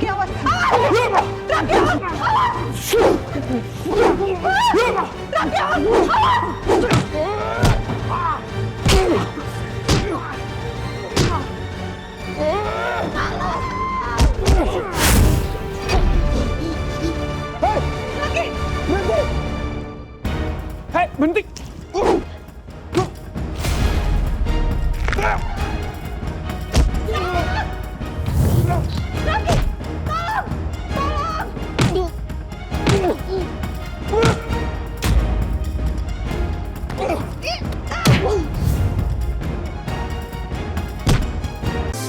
Rafki, awas! Awas! Rafki, awas! Rafki, awas! Hei, berhenti!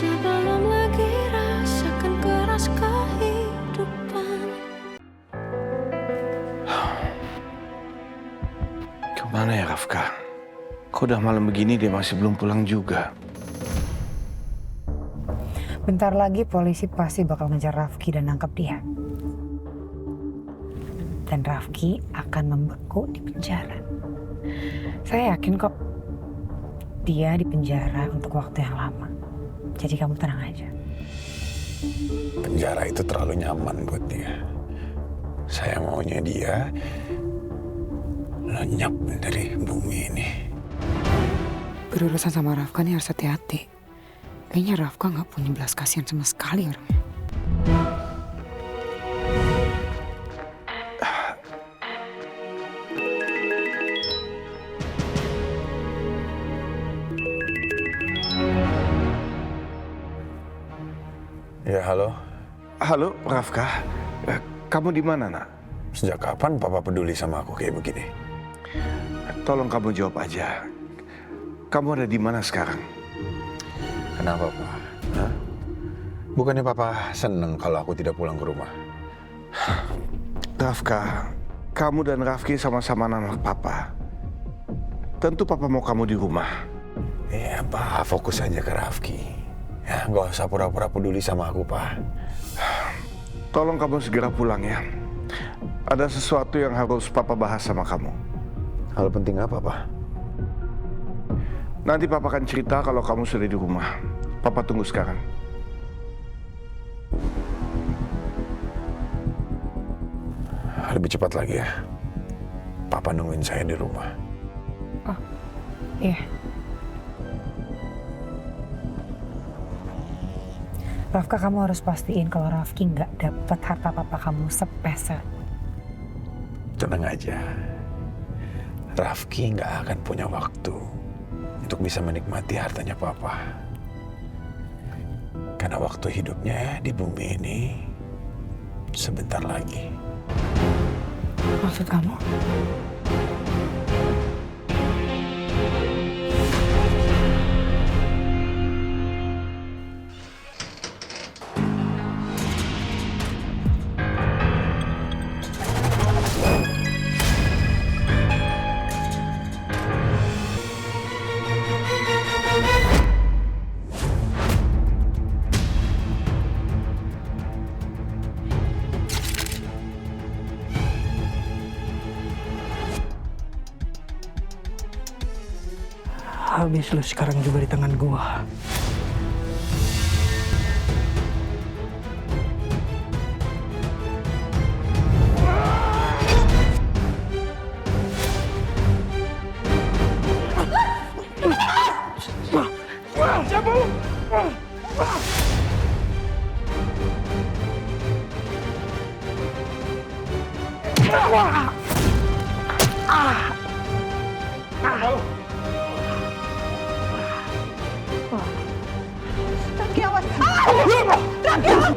Sebelum lagi rasakan keras kehidupan. Kemana ya Rafka? Kok udah malam begini dia masih belum pulang juga? Bentar lagi polisi pasti bakal ngejar Rafki dan nangkep dia. Dan Rafki akan membeku di penjara. Saya yakin kok dia di penjara untuk waktu yang lama. Jadi kamu tenang aja. Penjara itu terlalu nyaman buat dia. Saya maunya dia lenyap dari bumi ini. Berurusan sama Rafka nih harus hati-hati. Kayaknya Rafka nggak punya belas kasihan sama sekali orangnya. Ya, halo. Halo Rafka, kamu di mana nak? Sejak kapan Papa peduli sama aku kayak begini? Tolong kamu jawab aja. Kamu ada di mana sekarang? Kenapa, Pak? Hah? Bukannya Papa seneng kalau aku tidak pulang ke rumah? Rafka, kamu dan Rafki sama-sama anak Papa. Tentu Papa mau kamu di rumah. Iya, Pak. Fokus aja ke Rafki. Ya, nggak usah pura-pura peduli sama aku, Pak. Tolong kamu segera pulang ya. Ada sesuatu yang harus Papa bahas sama kamu. Hal penting apa, Pak? Nanti Papa akan cerita kalau kamu sudah di rumah. Papa tunggu sekarang. Lebih cepat lagi ya. Papa nungguin saya di rumah. Oh, iya. Rafka, kamu harus pastiin kalau Rafki nggak dapat harta papa kamu sepeser. Tenang aja. Rafki nggak akan punya waktu untuk bisa menikmati hartanya Papa. Karena waktu hidupnya di bumi ini sebentar lagi. Maksud kamu? Habis lu sekarang juga di tangan gua. Siapa lu? Rafki, awas! Rafki, awas! Rafki, awas!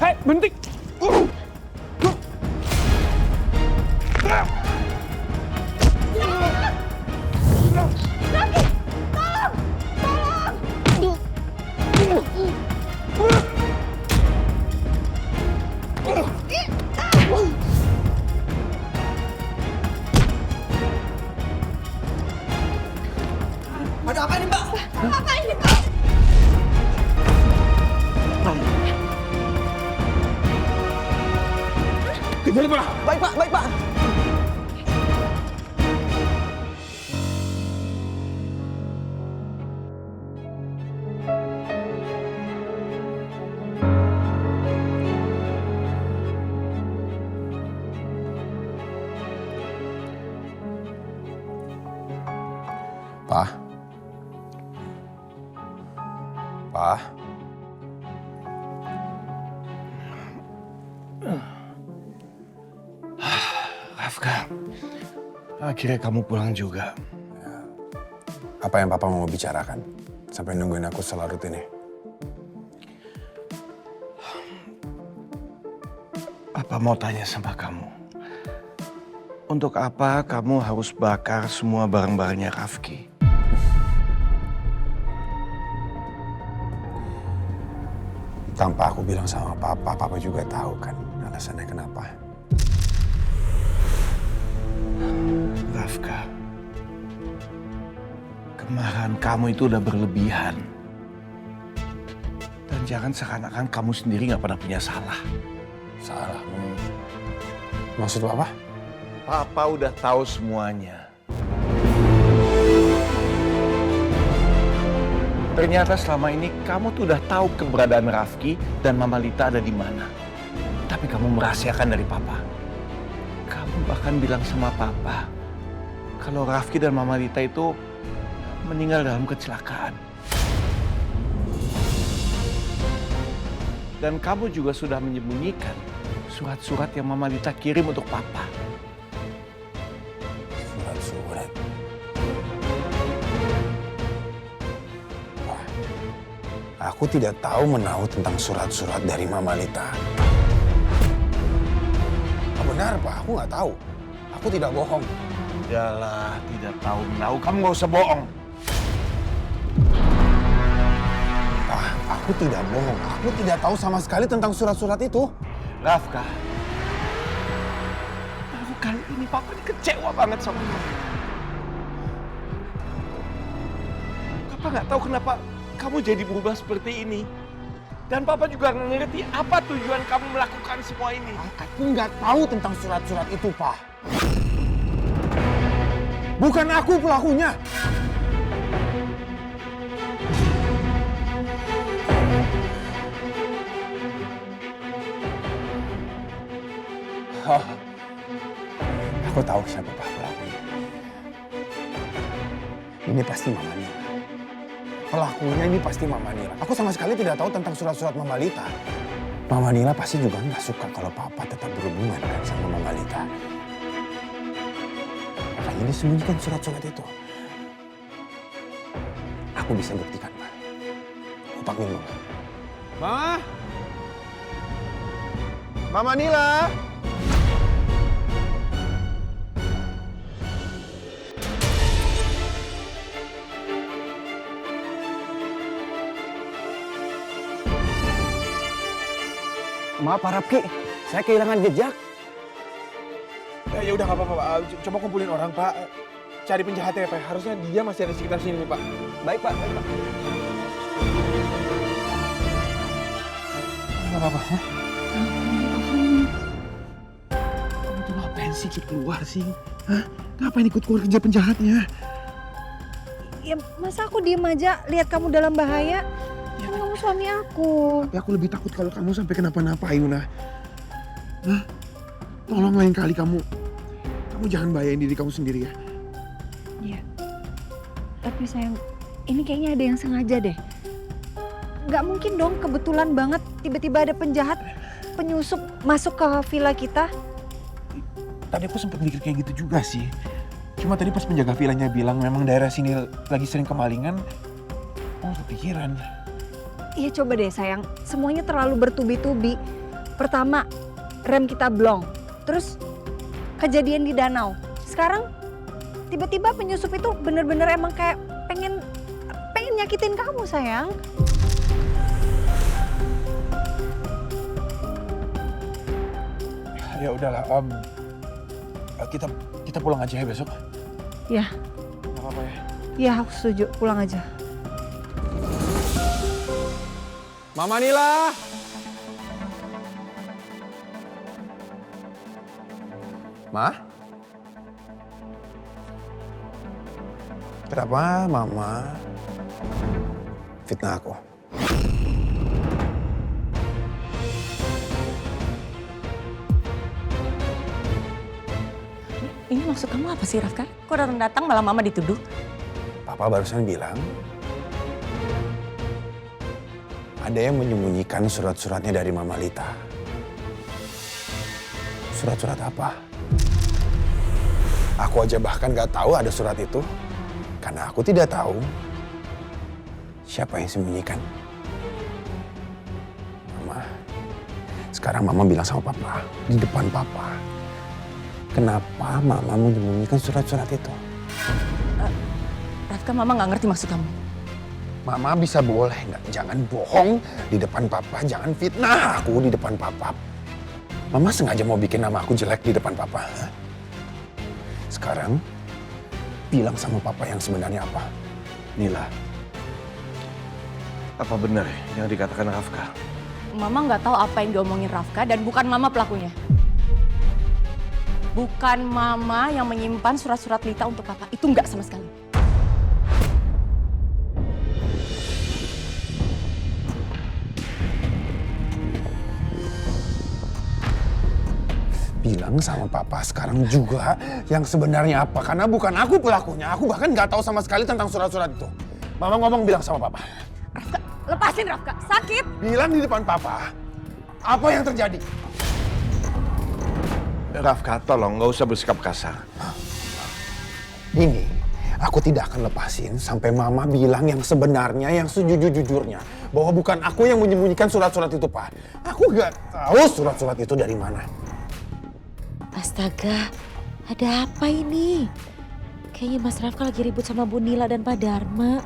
Hei, berhenti! Jadi Pak. Baik Pak, baik Pak. Pak. Pak. Rafka, akhirnya kamu pulang juga. Apa yang Papa mau bicarakan? Sampai nungguin aku selarut ini. Papa mau tanya sama kamu. Untuk apa kamu harus bakar semua barang-barangnya Rafki? Tanpa aku bilang sama Papa, Papa juga tahu kan alasannya kenapa. Rafka, kemarahan kamu itu udah berlebihan. Dan jangan seakan-akan kamu sendiri gak pernah punya salah. Salah. Maksud Papa? Papa udah tahu semuanya. Ternyata selama ini kamu tuh udah tahu keberadaan Rafki dan Mama Lita ada di mana. Tapi kamu merahasiakan dari Papa. Kamu bahkan bilang sama Papa kalau Rafki dan Mama Lita itu meninggal dalam kecelakaan. Dan kamu juga sudah menyembunyikan surat-surat yang Mama Lita kirim untuk Papa. Surat-surat. Wah, aku tidak tahu menahu tentang surat-surat dari Mama Lita. Benar, Pak. Aku nggak tahu. Aku tidak bohong. Udahlah, tidak tahu menahu. Kamu nggak usah bohong. Pak, aku tidak bohong. Aku tidak tahu sama sekali tentang surat-surat itu. Rafka, baru kali ini Papa ini kecewa banget sama kamu. Papa nggak tahu kenapa kamu jadi berubah seperti ini. Dan Papa juga nggak ngerti apa tujuan kamu melakukan semua ini. Aku nggak tahu tentang surat-surat itu, Pak. Bukan aku pelakunya. Oh, aku tahu siapa Pak pelakunya. Ini pasti Mama Nila. Pelakunya ini pasti Mama Nila. Aku sama sekali tidak tahu tentang surat-surat Mama Lita. Mama Nila pasti juga nggak suka kalau Papa tetap berhubungan kan sama Mama Lita. Makanya disembunyikan surat-surat itu. Aku bisa buktikan, Pak. Aku panggil Mama. Mama? Mama Nila? Maaf Pak Rafki, saya kehilangan jejak. Ya udah nggak apa-apa Pak. Coba kumpulin orang Pak. Cari penjahatnya Pak. Harusnya dia masih ada di sekitar sini nih Pak. Baik Pak, baik Pak. Nggak apa-apa. Ya? Kamu tuh ngapain sih ikut keluar sih? Hah? Ngapain ikut keluar kerja penjahatnya? Ya masa aku diem aja lihat kamu dalam bahaya? Kan kamu suami aku. Tapi aku lebih takut kalau kamu sampai kenapa-napa Ayuna. Hah? Tolong lain kali kamu jangan bahayain diri kamu sendiri ya. Iya. Tapi sayang, ini kayaknya ada yang sengaja deh. Nggak mungkin dong kebetulan banget tiba-tiba ada penjahat penyusup masuk ke villa kita. Tadi aku sempat mikir kayak gitu juga sih. Cuma tadi pas penjaga villanya bilang memang daerah sini lagi sering kemalingan, aku kepikiran. Iya coba deh sayang, semuanya terlalu bertubi-tubi. Pertama, rem kita blong. Terus kejadian di danau. Sekarang tiba-tiba penyusup itu bener-bener emang kayak pengen nyakitin kamu sayang. Ya udahlah, kita pulang aja ya besok. Ya. Gak apa-apa ya. Iya aku setuju, pulang aja. Mama Nila! Ma? Kenapa Mama fitnah aku? Ini maksud kamu apa sih, Rafka? Kok datang malah mama dituduh? Papa barusan bilang ada yang menyembunyikan surat-suratnya dari Mama Lita. Surat-surat apa? Aku aja bahkan gak tahu ada surat itu. Karena aku tidak tahu siapa yang sembunyikan. Mama, sekarang Mama bilang sama Papa, di depan Papa. Kenapa Mama menyembunyikan surat-surat itu? Rafka, mama nggak ngerti maksud kamu. Mama bisa boleh nggak? Jangan bohong di depan Papa, jangan fitnah aku di depan Papa. Mama sengaja mau bikin nama aku jelek di depan Papa. Sekarang, bilang sama Papa yang sebenarnya apa. Nila, apa benar yang dikatakan Rafka? Mama nggak tahu apa yang diomongin Rafka dan bukan mama pelakunya. Bukan mama yang menyimpan surat-surat Lita untuk papa. Itu nggak sama sekali. Bilang sama Papa sekarang juga yang sebenarnya apa. Karena bukan aku pelakunya. Aku bahkan nggak tahu sama sekali tentang surat-surat itu. Mama ngomong bilang sama Papa. Rafka, lepasin Rafka. Sakit. Bilang di depan Papa. Apa yang terjadi? Rafka, tolong nggak usah bersikap kasar. Ini aku tidak akan lepasin sampai Mama bilang yang sebenarnya, yang sejujur-jujurnya. Bahwa bukan aku yang menyembunyikan surat-surat itu, Pak. Aku nggak tahu surat-surat itu dari mana. Astaga, ada apa ini? Kayaknya Mas Rafka lagi ribut sama Bu Nila dan Pak Dharma.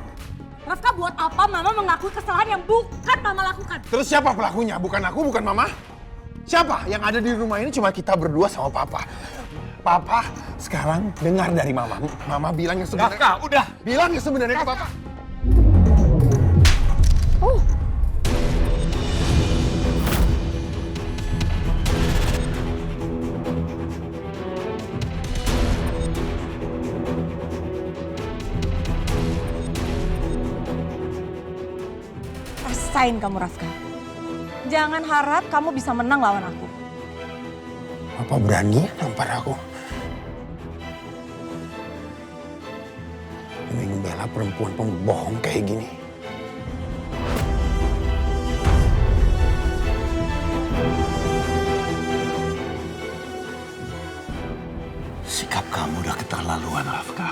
Rafka, buat apa mama mengakui kesalahan yang bukan mama lakukan? Terus siapa pelakunya? Bukan aku, bukan Mama? Siapa? Yang ada di rumah ini cuma kita berdua sama Papa. Papa, sekarang dengar dari Mama. Mama bilang yang sebenarnya. Rafka, udah. Bilang yang sebenarnya ke Papa. Oh. Rasain kamu, Rafka. Jangan harap kamu bisa menang lawan aku. Papa berani nampar aku. Demi membela perempuan pembohong kayak gini. Sikap kamu udah keterlaluan, Rafka.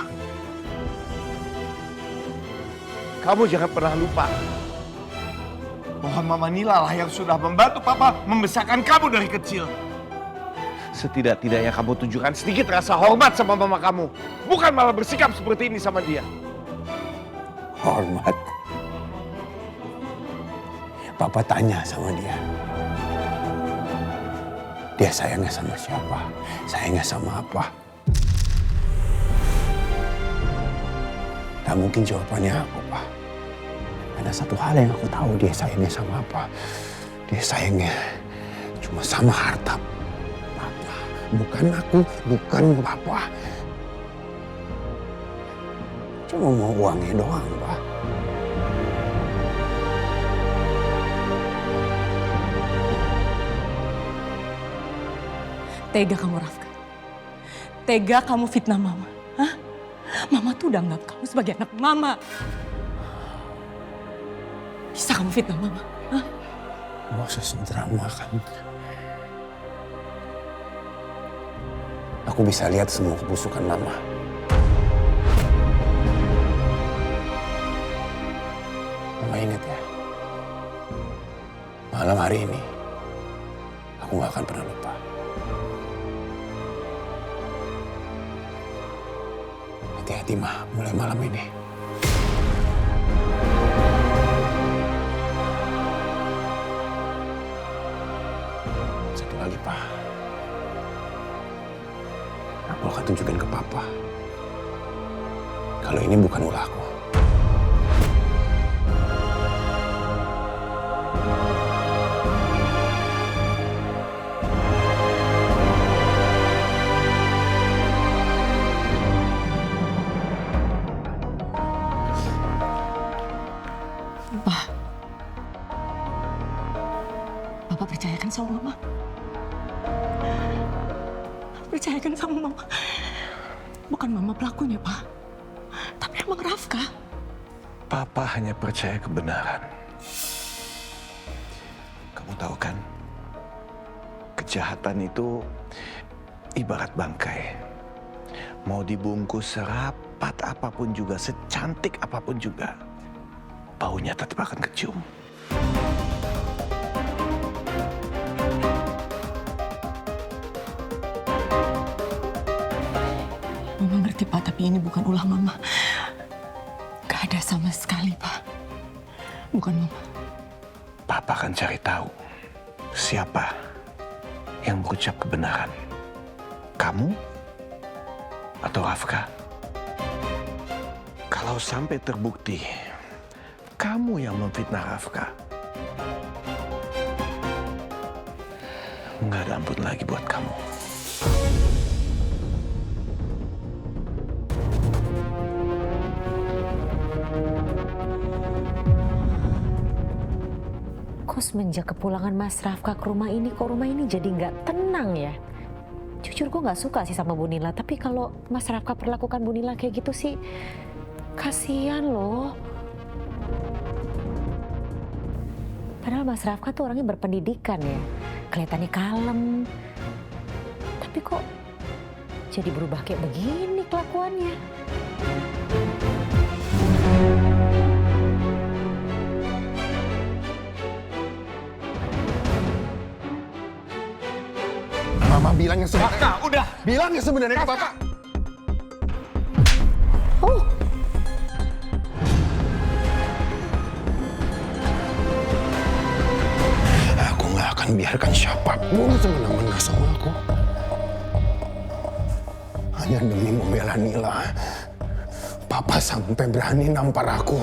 Kamu jangan pernah lupa bahwa Mama Nila lah yang sudah membantu Papa membesarkan kamu dari kecil. Setidak-tidaknya kamu tunjukkan sedikit rasa hormat sama Mama kamu. Bukan malah bersikap seperti ini sama dia. Hormat. Papa tanya sama dia. Dia sayangnya sama siapa? Sayangnya sama apa? Gak mungkin jawabannya aku, Pak. Ada satu hal yang aku tahu, dia sayangnya sama apa. Dia sayangnya cuma sama harta Papa. Bukan aku, bukan Papa. Cuma mau uangnya doang, Pak. Tega kamu, Rafka. Tega kamu fitnah Mama. Hah? Mama tuh udah anggap kamu sebagai anak Mama. Bisa kamu fitnah Mama? Hah? Gak usah drama kan. Aku bisa lihat semua kebusukan Mama. Mama ingat ya, malam hari ini aku gak akan pernah lupa. Hati-hati Ma, mulai malam ini. Satu lagi Pak, aku akan tunjukin ke Papa kalau ini bukan ulahku. Papa percayakan sama Mama. Percayakan sama Mama. Bukan Mama pelakunya, Pak. Tapi emang Rafka. Papa hanya percaya kebenaran. Kamu tahu kan, kejahatan itu ibarat bangkai. Mau dibungkus serapat apapun juga, secantik apapun juga, baunya tetap akan kecium. Mama ngerti, Pak, tapi ini bukan ulah Mama. Gak ada sama sekali, Pak. Bukan Mama. Papa akan cari tahu siapa yang berucap kebenaran. Kamu atau Rafka? Kalau sampai terbukti kamu yang memfitnah Rafka, nggak ada ampun lagi buat kamu. Kok semenjak kepulangan Mas Rafka ke rumah ini, kok rumah ini jadi nggak tenang ya? Jujur gue nggak suka sih sama Bu Nila, tapi kalau Mas Rafka perlakukan Bu Nila kayak gitu sih, kasihan loh. Padahal Mas Rafka tuh orangnya berpendidikan ya, kelihatannya kalem. Tapi kok jadi berubah kayak begini kelakuannya? Mama bilang yang sebenarnya. Udah. Bilang yang sebenarnya ke Papa. Oh, Aku nggak akan biarkan siapapun semena-mena sama aku. Hanya demi membela Nila, Papa sampai berani nampar aku.